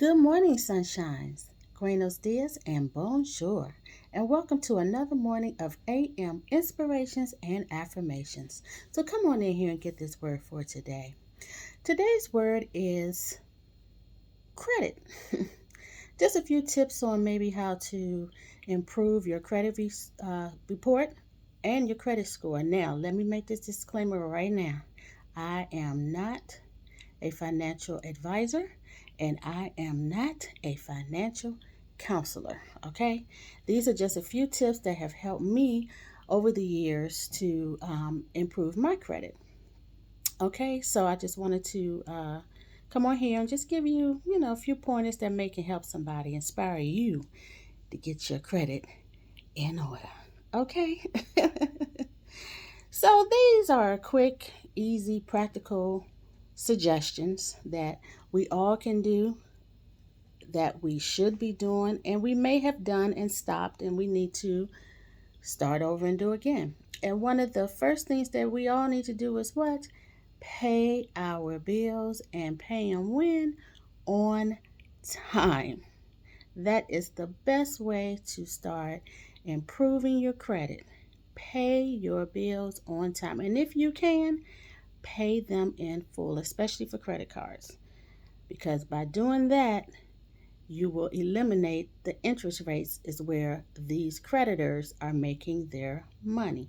Good morning, sunshines. Buenos dias and bonjour. And welcome to another morning of AM inspirations and affirmations. So come on in here and get this word for today. Today's word is credit. Just a few tips on maybe how to improve your report and your credit score. Now, let me make this disclaimer right now. I am not a financial advisor, and I am not a financial counselor. Okay, these are just a few tips that have helped me over the years to improve my credit. Okay, so I just wanted to come on here and just give you, a few pointers that may can help somebody, inspire you to get your credit in order. Okay, so these are quick, easy, practical suggestions that we all can do, that we should be doing, and we may have done and stopped, and we need to start over and do again. And one of the first things that we all need to do is what? Pay our bills and pay them when? On time. That is the best way to start improving your credit. Pay your bills on time. And if you can, pay them in full, especially for credit cards. Because by doing that, you will eliminate the interest rates, is where these creditors are making their money.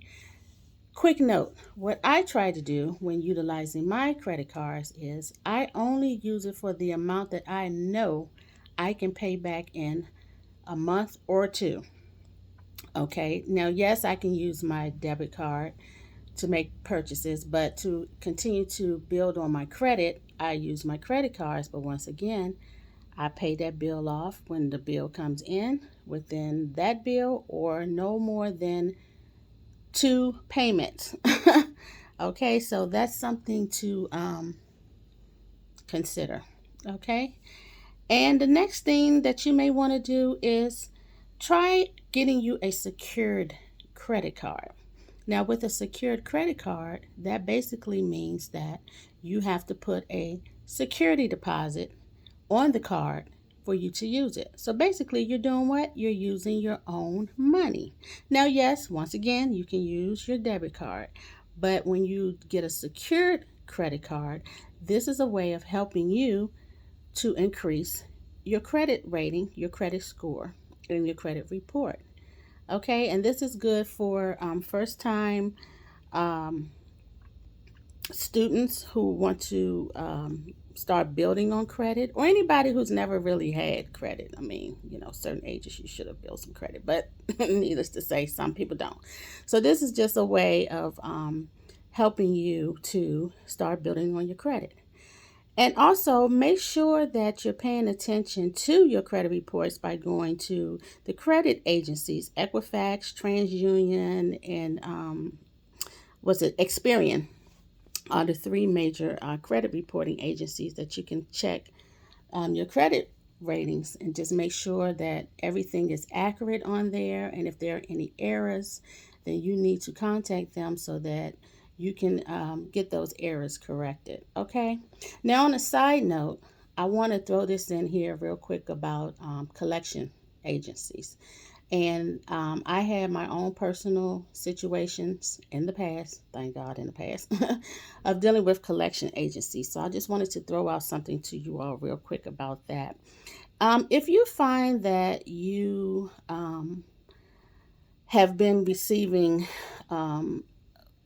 Quick note, what I try to do when utilizing my credit cards is I only use it for the amount that I know I can pay back in a month or two. Okay, now, yes, I can use my debit card to make purchases, but to continue to build on my credit, I use my credit cards. But once again, I pay that bill off when the bill comes in, within that bill or no more than two payments. Okay, so that's something to consider. Okay, and the next thing that you may want to do is try getting you a secured credit card. Now, with a secured credit card, that basically means that you have to put a security deposit on the card for you to use it. So basically, you're doing what? You're using your own money. Now, yes, once again, you can use your debit card, but when you get a secured credit card, this is a way of helping you to increase your credit rating, your credit score, and your credit report. Okay, and this is good for first time um, students who want to start building on credit, or anybody who's never really had credit. I mean, certain ages you should have built some credit, but needless to say, some people don't. So, this is just a way of helping you to start building on your credit. And also make sure that you're paying attention to your credit reports by going to the credit agencies, Equifax, TransUnion, and was it Experian, are the three major credit reporting agencies that you can check your credit ratings and just make sure that everything is accurate on there. And if there are any errors, then you need to contact them so that you can get those errors corrected. Okay. Now, on a side note, I want to throw this in here real quick about collection agencies. And I had my own personal situations in the past, thank God in the past, of dealing with collection agencies. So I just wanted to throw out something to you all real quick about that. If you find that you have been receiving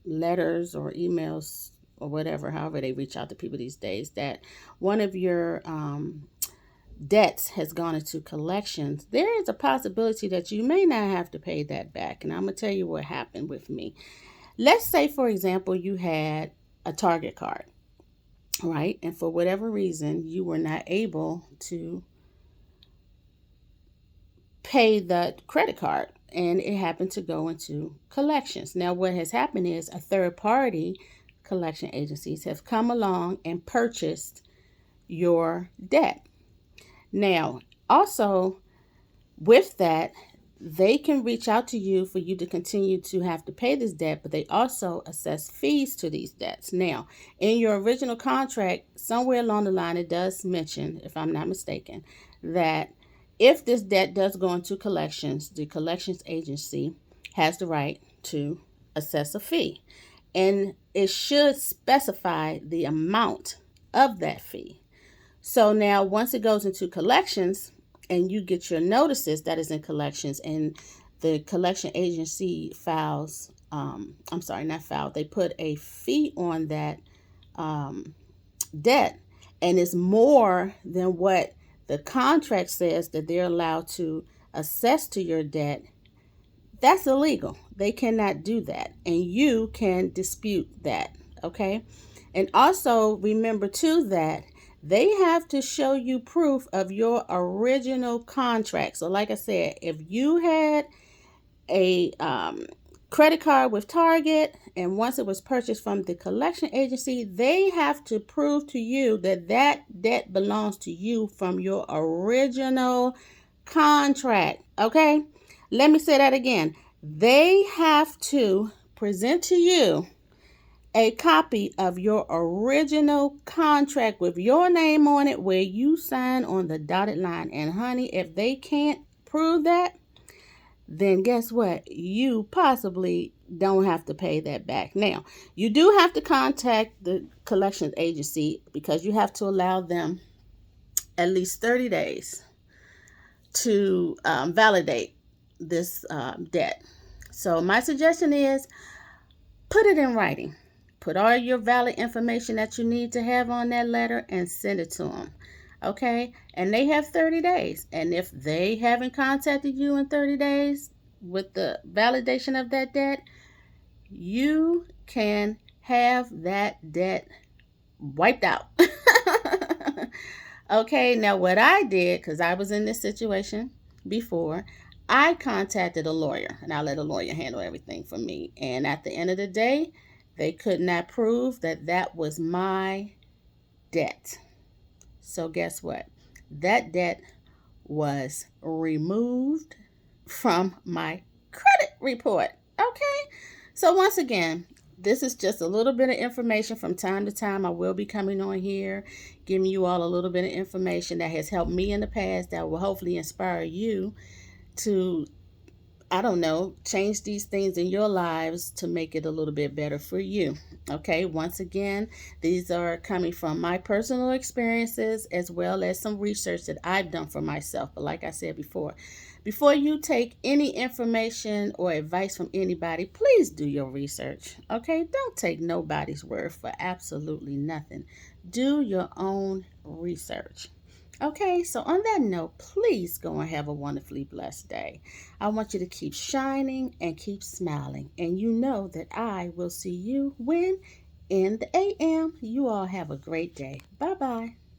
letters or emails or whatever, however they reach out to people these days, that one of your debts has gone into collections, there is a possibility that you may not have to pay that back. And I'm going to tell you what happened with me. Let's say, for example, you had a Target card, right? And for whatever reason, you were not able to pay the credit card and it happened to go into collections. Now, what has happened is a third party collection agencies have come along and purchased your debt. Now, also with that, they can reach out to you for you to continue to have to pay this debt, but they also assess fees to these debts. Now, in your original contract, somewhere along the line, it does mention, if I'm not mistaken, that if this debt does go into collections, the collections agency has the right to assess a fee. And it should specify the amount of that fee. So now, once it goes into collections and you get your notices that is in collections, and the collection agency files, I'm sorry, not filed, they put a fee on that debt, and it's more than what the contract says that they're allowed to assess to your debt. That's illegal. They cannot do that, and you can dispute that. Okay. And also remember too that they have to show you proof of your original contract. So like I said, if you had a credit card with Target, and once it was purchased from the collection agency, they have to prove to you that that debt belongs to you from your original contract. Okay. Let me say that again. They have to present to you a copy of your original contract with your name on it, where you sign on the dotted line. And honey, if they can't prove that, then guess what? You possibly don't have to pay that back. Now, you do have to contact the collections agency, because you have to allow them at least 30 days to validate this debt. So my suggestion is, put it in writing. Put all your valid information that you need to have on that letter and send it to them. Okay? And they have 30 days. And if they haven't contacted you in 30 days with the validation of that debt, you can have that debt wiped out. Okay, now what I did, because I was in this situation before, I contacted a lawyer, and I let a lawyer handle everything for me. And at the end of the day, they could not prove that that was my debt. So guess what? That debt was removed from my credit report. Okay? So once again, this is just a little bit of information. From time to time, I will be coming on here, giving you all a little bit of information that has helped me in the past, that will hopefully inspire you to, I don't know, change these things in your lives to make it a little bit better for you. Okay, once again, these are coming from my personal experiences, as well as some research that I've done for myself. But like I said before you take any information or advice from anybody, please do your research. Okay, don't take nobody's word for absolutely nothing. Do your own research. Okay, so on that note, please go and have a wonderfully blessed day. I want you to keep shining and keep smiling. And you know that I will see you when in the AM. You all have a great day. Bye-bye.